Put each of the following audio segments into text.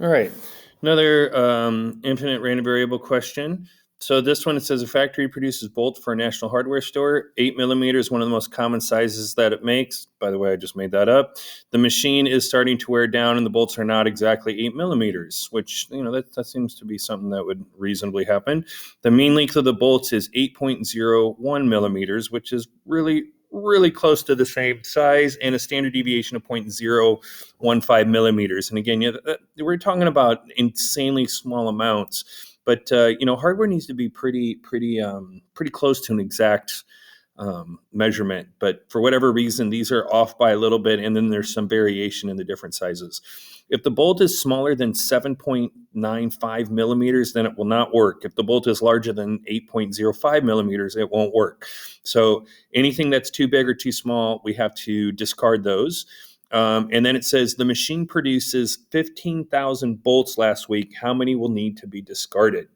All right. Another infinite random variable question. So this one, it says a factory produces bolts for a national hardware store. 8 millimeters, one of the most common sizes that it makes. By the way, I just made that up. The machine is starting to wear down and the bolts are not exactly 8 millimeters, which, that seems to be something that would reasonably happen. The mean length of the bolts is 8.01 millimeters, which is really close to the same size, and a standard deviation of 0.015 millimeters. And again, we're talking about insanely small amounts, but hardware needs to be pretty close to an exact measurement. But for whatever reason, these are off by a little bit, and then there's some variation in the different sizes. If the bolt is smaller than 7.95 millimeters, then it will not work. If the bolt is larger than 8.05 millimeters, it won't work. So anything that's too big or too small, we have to discard those. And then it says the machine produces 15,000 bolts last week. How many will need to be discarded?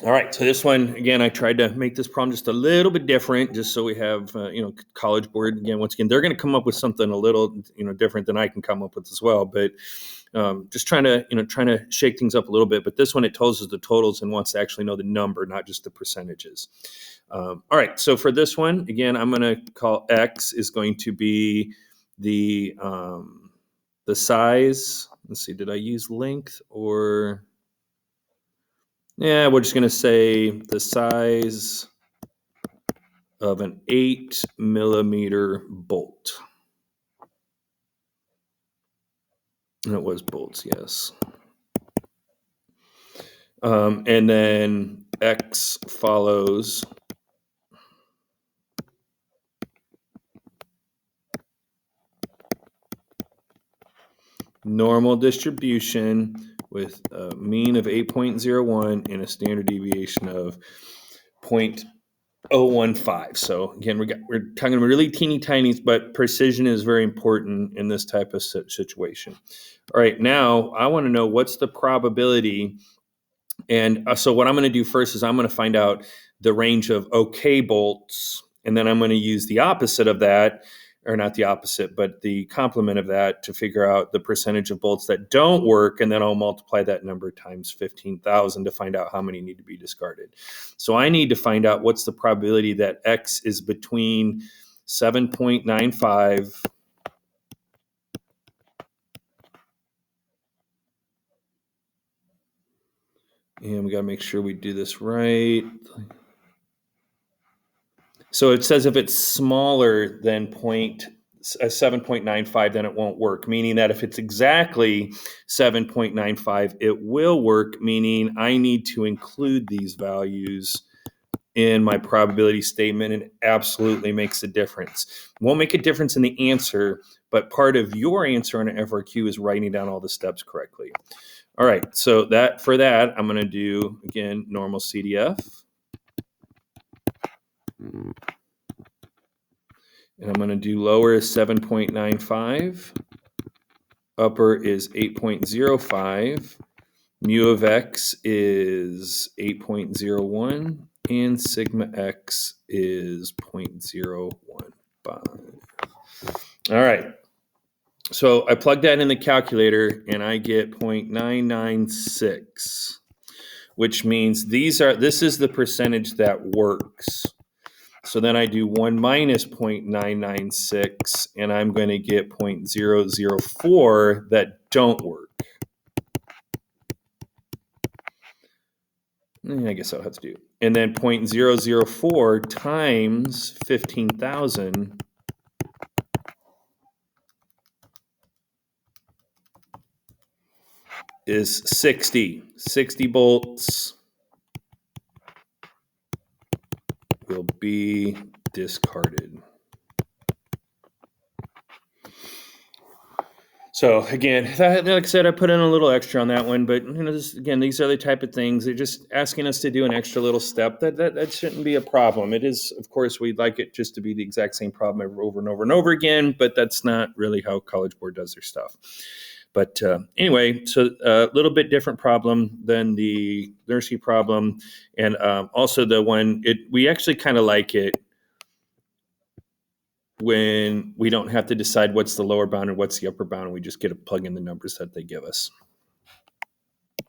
All right, so this one, again, I tried to make this problem just a little bit different, just so we have, College Board, once again, they're going to come up with something a little, different than I can come up with as well. But just trying to shake things up a little bit. But this one, it tells us the totals and wants to actually know the number, not just the percentages. All right, so for this one, again, I'm going to call X is going to be the size. Let's see, did I use length or... Yeah, we're just going to say the size of an 8 millimeter bolt. And it was bolts, yes. And then X follows normal distribution with a mean of 8.01 and a standard deviation of 0.015. So again, we're talking really teeny tiny, but precision is very important in this type of situation. All right, now I want to know what's the probability. And so what I'm going to do first is I'm going to find out the range of OK bolts, and then I'm going to use the opposite of that, or not the opposite, but the complement of that to figure out the percentage of bolts that don't work, and then I'll multiply that number times 15,000 to find out how many need to be discarded. So I need to find out what's the probability that X is between 7.95 and we got to make sure we do this right. So it says if it's smaller than 7.95, then it won't work, meaning that if it's exactly 7.95, it will work, meaning I need to include these values in my probability statement, and it absolutely makes a difference. It won't make a difference in the answer, but part of your answer on an FRQ is writing down all the steps correctly. All right, so for that, I'm going to do, again, normal CDF. And I'm going to do lower is 7.95. Upper is 8.05. Mu of X is 8.01. And sigma X is 0.015. All right. So I plug that in the calculator and I get 0.996, which means this is the percentage that works. So then I do 1 minus 0.996, and I'm going to get 0.004 that don't work. I guess I'll have to do. And then 0.004 times 15,000 is 60. 60 bolts will be discarded. So again, like I said, I put in a little extra on that one, but these are the type of things. They're just asking us to do an extra little step. That shouldn't be a problem. It is, of course, we'd like it just to be the exact same problem over and over and over again, but that's not really how College Board does their stuff. But anyway, so a little bit different problem than the NERSC problem, and also the one we actually kind of like it when we don't have to decide what's the lower bound and what's the upper bound, and we just get to plug in the numbers that they give us.